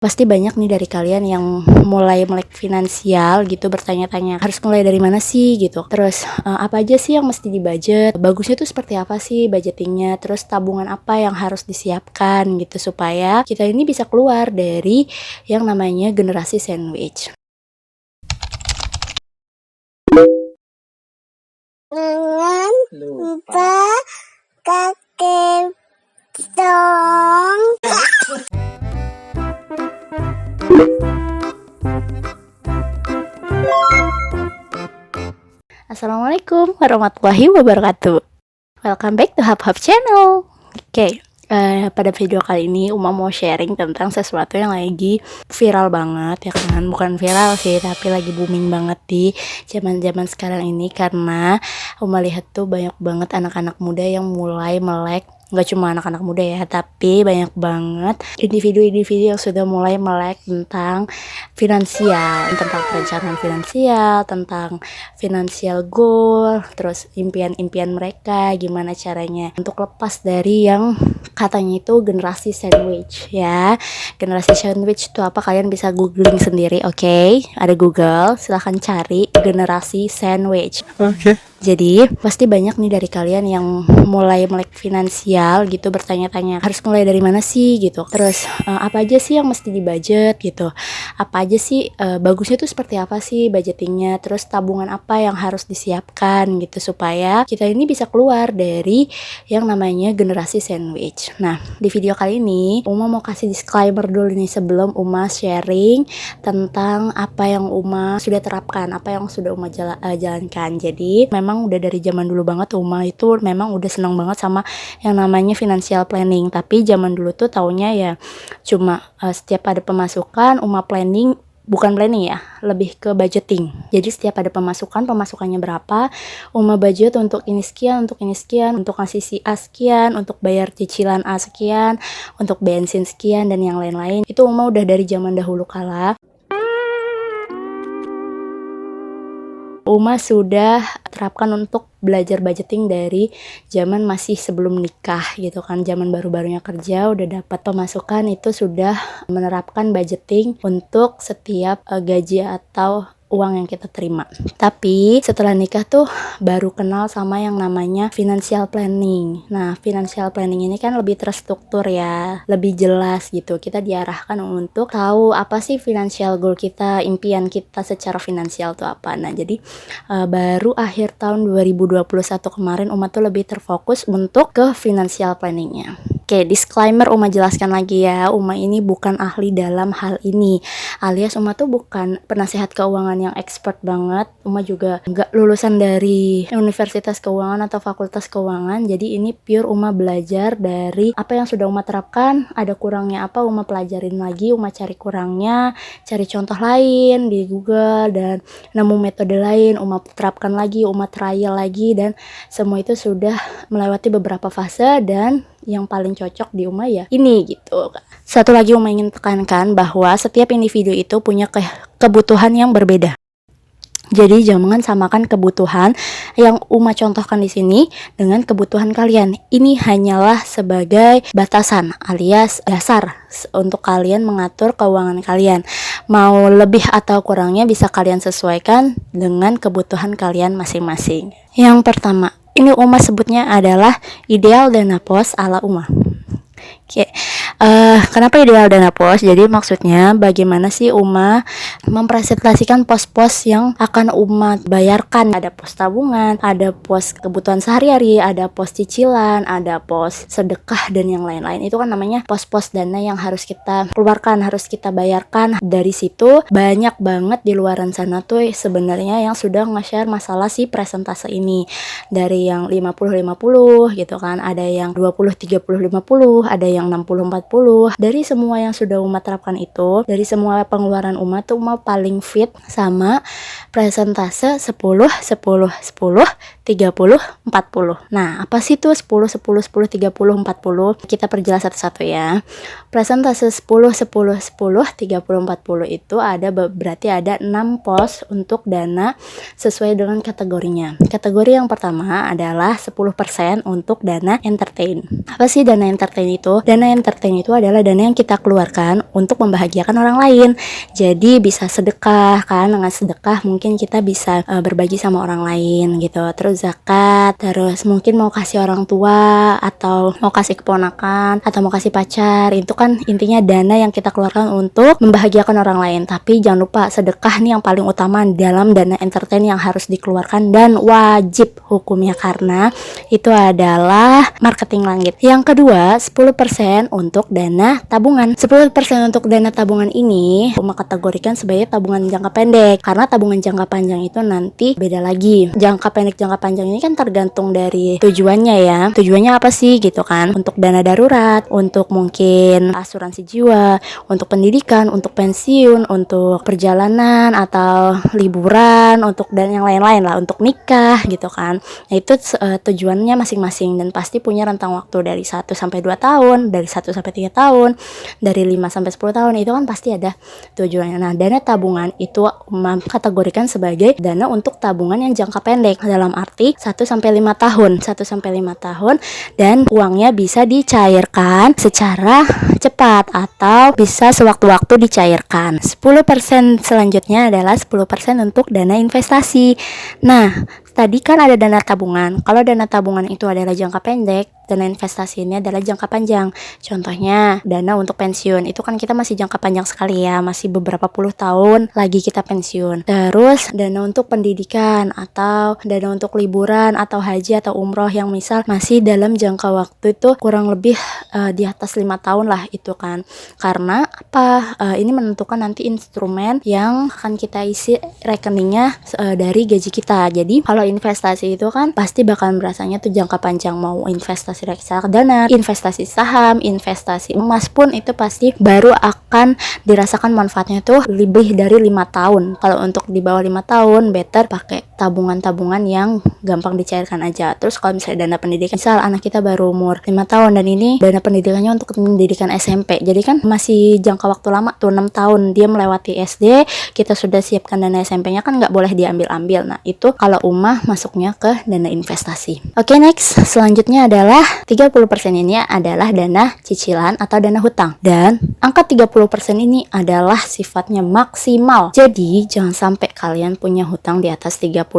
Pasti banyak nih dari kalian yang mulai melek finansial gitu, bertanya-tanya harus mulai dari mana sih gitu. Terus apa aja sih yang mesti dibudget? Bagusnya tuh seperti apa sih budgetingnya? Terus tabungan apa yang harus disiapkan gitu supaya kita ini bisa keluar dari yang namanya generasi sandwich. Jangan lupa kakek dong. Assalamualaikum warahmatullahi wabarakatuh. Welcome back to Hub Hub Channel. Oke, pada video kali ini Uma mau sharing tentang sesuatu yang lagi viral banget ya kan. Bukan viral sih, tapi lagi booming banget di zaman-zaman sekarang ini. Karena Uma lihat tuh banyak banget anak-anak muda yang mulai melek. Gak cuma anak-anak muda ya, tapi banyak banget individu-individu yang sudah mulai melek tentang finansial, tentang perencanaan finansial, tentang financial goal, terus impian-impian mereka, gimana caranya untuk lepas dari yang katanya itu generasi sandwich ya. Generasi sandwich itu apa? Kalian bisa googling sendiri, oke? Ada Google, silahkan cari generasi sandwich. Oke. Jadi pasti banyak nih dari kalian yang mulai melek finansial gitu, bertanya-tanya harus mulai dari mana sih gitu. Terus apa aja sih yang mesti dibudget gitu. Apa aja sih bagusnya tuh seperti apa sih budgetingnya. Terus tabungan apa yang harus disiapkan gitu supaya kita ini bisa keluar dari yang namanya generasi sandwich. Nah, di video kali ini Uma mau kasih disclaimer dulu nih sebelum Uma sharing tentang apa yang Uma sudah terapkan, apa yang sudah Uma jalankan. Jadi memang udah dari zaman dulu banget Uma itu memang udah seneng banget sama yang namanya financial planning. Tapi zaman dulu tuh taunya ya cuma setiap ada pemasukan Uma planning, bukan planning ya, lebih ke budgeting. Jadi setiap ada pemasukannya berapa, Uma budget untuk ini sekian, untuk ini sekian, untuk ngasih si A sekian, untuk bayar cicilan A sekian, untuk bensin sekian dan yang lain-lain. Itu Uma udah dari zaman dahulu kala. Uma sudah terapkan untuk belajar budgeting dari zaman masih sebelum nikah gitu kan. Zaman baru-barunya kerja udah dapat pemasukan, itu sudah menerapkan budgeting untuk setiap gaji atau uang yang kita terima. Tapi setelah nikah tuh baru kenal sama yang namanya financial planning. Nah, financial planning ini kan lebih terstruktur ya, lebih jelas gitu. Kita diarahkan untuk tahu apa sih financial goal kita, impian kita secara finansial tuh apa. Nah, jadi baru akhir tahun 2021 kemarin Uma tuh lebih terfokus untuk ke financial planningnya. Oke, disclaimer Uma jelaskan lagi ya, Uma ini bukan ahli dalam hal ini, alias Uma tuh bukan penasehat keuangan yang expert banget. Uma juga nggak lulusan dari universitas keuangan atau fakultas keuangan. Jadi ini pure Uma belajar dari apa yang sudah Uma terapkan. Ada kurangnya apa Uma pelajarin lagi, Uma cari kurangnya, cari contoh lain di Google, dan nemu metode lain Uma terapkan lagi, Uma trial lagi, dan semua itu sudah melewati beberapa fase dan yang paling cocok di Uma ya ini gitu. Satu lagi Uma ingin tekankan bahwa setiap individu itu punya kebutuhan yang berbeda. Jadi jangan samakan kebutuhan yang Uma contohkan di sini dengan kebutuhan kalian. Ini hanyalah sebagai batasan alias dasar untuk kalian mengatur keuangan kalian. Mau lebih atau kurangnya bisa kalian sesuaikan dengan kebutuhan kalian masing-masing. Yang pertama, ini Uma sebutnya adalah ideal dana pos ala Uma. Oke, kenapa ideal dana pos? Jadi maksudnya bagaimana sih Uma mempresentasikan pos-pos yang akan Uma bayarkan. Ada pos tabungan, ada pos kebutuhan sehari-hari, ada pos cicilan, ada pos sedekah dan yang lain-lain. Itu kan namanya pos-pos dana yang harus kita keluarkan, harus kita bayarkan. Dari situ banyak banget di luaran sana tuh sebenarnya yang sudah nge-share masalah si presentase ini. Dari yang 50-50 gitu kan, ada yang 20-30-50, ada yang 60-40. Dari semua yang sudah Uma terapkan itu, dari semua pengeluaran Uma tuh Uma paling fit sama presentase 10-10-10-30-40. Nah, apa sih tuh 10-10-10-30-40? Kita perjelas satu-satu ya. Presentase 10-10-10-30-40 itu berarti ada 6 pos untuk dana sesuai dengan kategorinya. Kategori yang pertama adalah 10% untuk dana entertain. Apa sih dana entertain itu? Dana entertain itu adalah dana yang kita keluarkan untuk membahagiakan orang lain. Jadi bisa sedekah kan, dengan sedekah mungkin kita bisa berbagi sama orang lain gitu. Terus zakat, terus mungkin mau kasih orang tua atau mau kasih keponakan atau mau kasih pacar. Itu kan intinya dana yang kita keluarkan untuk membahagiakan orang lain. Tapi jangan lupa sedekah nih yang paling utama dalam dana entertain yang harus dikeluarkan dan wajib hukumnya, karena itu adalah marketing langit. Yang kedua, 10% untuk dana tabungan. 10% untuk dana tabungan ini Uma kategorikan sebagai tabungan jangka pendek, karena tabungan jangka panjang itu nanti beda lagi. Jangka pendek, jangka panjang ini kan tergantung dari tujuannya ya. Tujuannya apa sih gitu kan? Untuk dana darurat, untuk mungkin asuransi jiwa, untuk pendidikan, untuk pensiun, untuk perjalanan atau liburan, untuk dan yang lain-lain lah, untuk nikah gitu kan. Nah itu tujuannya masing-masing dan pasti punya rentang waktu dari 1 sampai 2 tahun, dari 1 sampai 3 tahun, dari 5 sampai 10 tahun, itu kan pasti ada tujuannya. Nah, dana tabungan itu kategorikan sebagai dana untuk tabungan yang jangka pendek, dalam arti 1 sampai 5 tahun, 1 sampai 5 tahun, dan uangnya bisa dicairkan secara cepat atau bisa sewaktu-waktu dicairkan. 10% selanjutnya adalah 10% untuk dana investasi. Nah, tadi kan ada dana tabungan. Kalau dana tabungan itu adalah jangka pendek, dana investasi ini adalah jangka panjang. Contohnya dana untuk pensiun, itu kan kita masih jangka panjang sekali ya, masih beberapa puluh tahun lagi kita pensiun. Terus dana untuk pendidikan atau dana untuk liburan atau haji atau umroh yang misal masih dalam jangka waktu itu kurang lebih di atas 5 tahun lah itu kan. Karena apa? Ini menentukan nanti instrumen yang akan kita isi rekeningnya dari gaji kita. Jadi kalau investasi itu kan pasti bakal berasanya tuh jangka panjang, mau investasi reksadana, investasi saham, investasi emas pun itu pasti baru akan dirasakan manfaatnya tuh lebih dari 5 tahun. Kalau untuk di bawah 5 tahun better pakai tabungan-tabungan yang gampang dicairkan aja. Terus kalau misalnya dana pendidikan, misal anak kita baru umur 5 tahun dan ini dana pendidikannya untuk pendidikan SMP, jadi kan masih jangka waktu lama tuh 6 tahun dia melewati SD, kita sudah siapkan dana SMP-nya kan nggak boleh diambil-ambil. Nah itu kalau Umah masuknya ke dana investasi. Oke, next selanjutnya adalah 30% ini adalah dana cicilan atau dana hutang, dan angka 30% ini adalah sifatnya maksimal. Jadi jangan sampai kalian punya hutang di atas 30%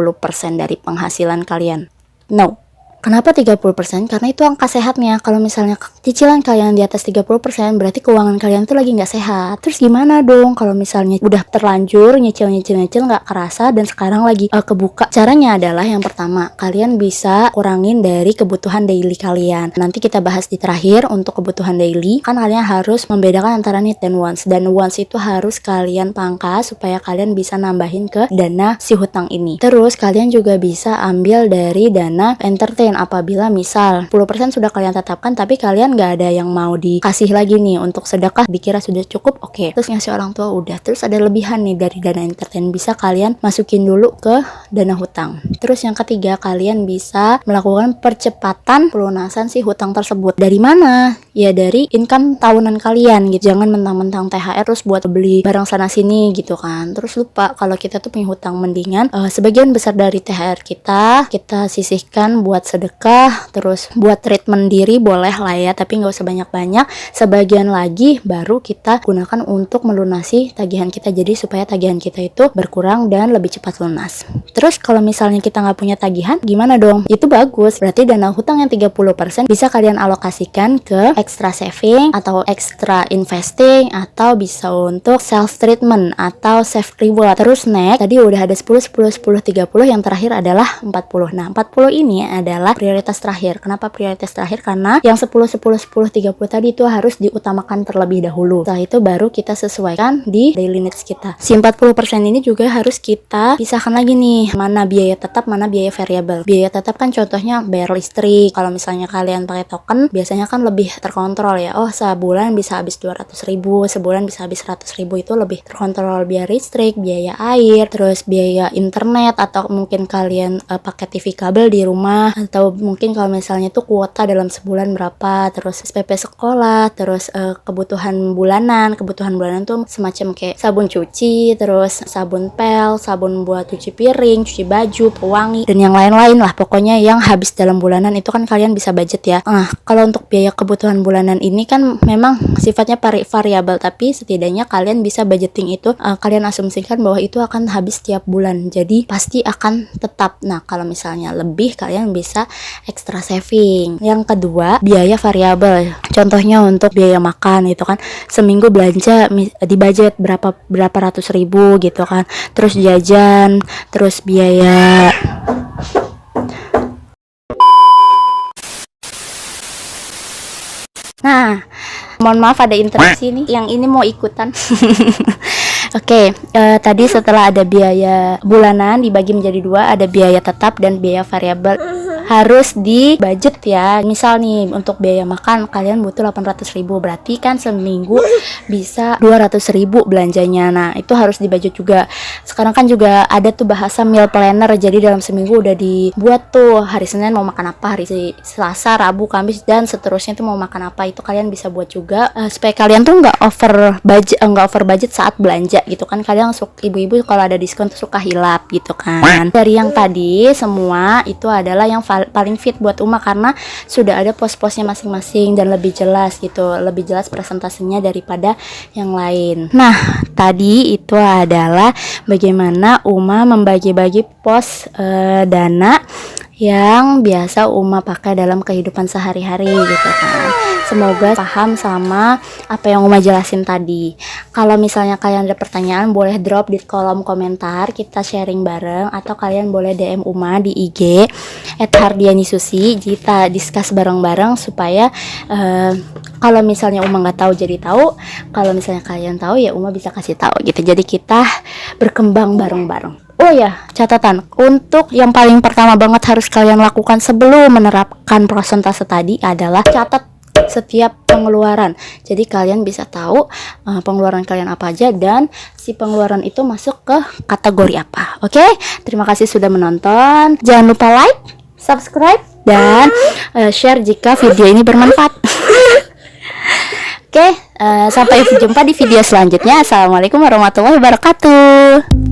dari penghasilan kalian. No. Kenapa 30%? Karena itu angka sehatnya. Kalau misalnya cicilan kalian di atas 30%, berarti keuangan kalian tuh lagi nggak sehat. Terus gimana dong kalau misalnya udah terlanjur nyicil nggak kerasa dan sekarang lagi kebuka? Caranya adalah yang pertama, kalian bisa kurangin dari kebutuhan daily kalian. Nanti kita bahas di terakhir. Untuk kebutuhan daily, kan kalian harus membedakan antara need dan wants. Dan wants itu harus kalian pangkas supaya kalian bisa nambahin ke dana si hutang ini. Terus kalian juga bisa ambil dari dana entertain. Apabila misal 10% sudah kalian tetapkan tapi kalian gak ada yang mau dikasih lagi nih untuk sedekah, dikira sudah cukup, oke. Terus ngasih orang tua udah, terus ada lebihan nih dari dana entertain, bisa kalian masukin dulu ke dana hutang. Terus yang ketiga, kalian bisa melakukan percepatan pelunasan si hutang tersebut. Dari mana? Ya dari income tahunan kalian gitu. Jangan mentang-mentang THR terus buat beli barang sana sini gitu kan. Terus lupa kalau kita tuh punya hutang, mendingan sebagian besar dari THR kita sisihkan buat sedekah, terus buat treatment diri boleh lah ya, tapi nggak usah banyak-banyak. Sebagian lagi baru kita gunakan untuk melunasi tagihan kita, jadi supaya tagihan kita itu berkurang dan lebih cepat lunas. Terus kalau misalnya kita nggak punya tagihan, gimana dong? Itu bagus, berarti dana hutang yang 30% bisa kalian alokasikan ke extra saving atau extra investing, atau bisa untuk self treatment atau self reward. Terus next, tadi udah ada 10, 10, 10, 30, yang terakhir adalah 40. Nah 40 ini adalah prioritas terakhir. Kenapa prioritas terakhir? Karena yang 10, 10, 10, 30 tadi itu harus diutamakan terlebih dahulu. Setelah itu baru kita sesuaikan di daily needs kita. Si 40% ini juga harus kita pisahkan lagi nih, mana biaya tetap, mana biaya variabel. Biaya tetap kan contohnya bayar listrik. Kalau misalnya kalian pakai token, biasanya kan lebih terkontrol ya. Oh, sebulan bisa habis 200.000, sebulan bisa habis 100.000, itu lebih terkontrol. Biaya listrik, biaya air, terus biaya internet, atau mungkin kalian pakai TV kabel di rumah, atau mungkin kalau misalnya tuh kuota dalam sebulan berapa, terus SPP sekolah, terus kebutuhan bulanan tuh semacam kayak sabun cuci, terus sabun pel, sabun buat cuci piring, cleaning, cuci baju, pewangi, dan yang lain-lain lah. Pokoknya yang habis dalam bulanan itu kan kalian bisa budget ya. Nah, kalau untuk biaya kebutuhan bulanan ini kan memang sifatnya variabel, tapi setidaknya kalian bisa budgeting itu, kalian asumsikan bahwa itu akan habis tiap bulan. Jadi pasti akan tetap. Nah, kalau misalnya lebih, kalian bisa extra saving. Yang kedua, biaya variabel. Contohnya untuk biaya makan itu kan, seminggu belanja di budget berapa ratus ribu gitu kan. Terus jajan, terus biaya Nah, mohon maaf ada interupsi nih. Yang ini mau ikutan. Oke, tadi setelah ada biaya bulanan dibagi menjadi dua, ada biaya tetap dan biaya variabel. Harus di budget ya. Misal nih untuk biaya makan kalian butuh 800.000, berarti kan seminggu bisa 200.000 belanjanya. Nah, itu harus di budget juga. Sekarang kan juga ada tuh bahasa meal planner. Jadi dalam seminggu udah dibuat tuh hari Senin mau makan apa, hari Selasa, Rabu, Kamis dan seterusnya tuh mau makan apa. Itu kalian bisa buat juga supaya kalian tuh nggak over budget saat belanja gitu kan. Kadang ibu-ibu kalau ada diskon tuh suka hilap gitu kan. Dari yang tadi semua itu adalah yang paling fit buat Uma karena sudah ada pos-posnya masing-masing dan lebih jelas gitu, lebih jelas presentasinya daripada yang lain. Nah, tadi itu adalah bagaimana Uma membagi-bagi pos dana yang biasa Uma pakai dalam kehidupan sehari-hari gitu kan. Semoga paham sama apa yang Uma jelasin tadi. Kalau misalnya kalian ada pertanyaan, boleh drop di kolom komentar, kita sharing bareng, atau kalian boleh DM Uma di IG @hardianisusi, kita discuss bareng-bareng supaya kalau misalnya Uma nggak tahu jadi tahu, kalau misalnya kalian tahu ya Uma bisa kasih tahu gitu. Jadi kita berkembang bareng-bareng. Oh ya, catatan untuk yang paling pertama banget harus kalian lakukan sebelum menerapkan persentase tadi adalah catat setiap pengeluaran. Jadi kalian bisa tahu pengeluaran kalian apa aja dan si pengeluaran itu masuk ke kategori apa. Oke? Terima kasih sudah menonton. Jangan lupa like, subscribe, dan share jika video ini bermanfaat. Oke, sampai jumpa di video selanjutnya. Assalamualaikum warahmatullahi wabarakatuh.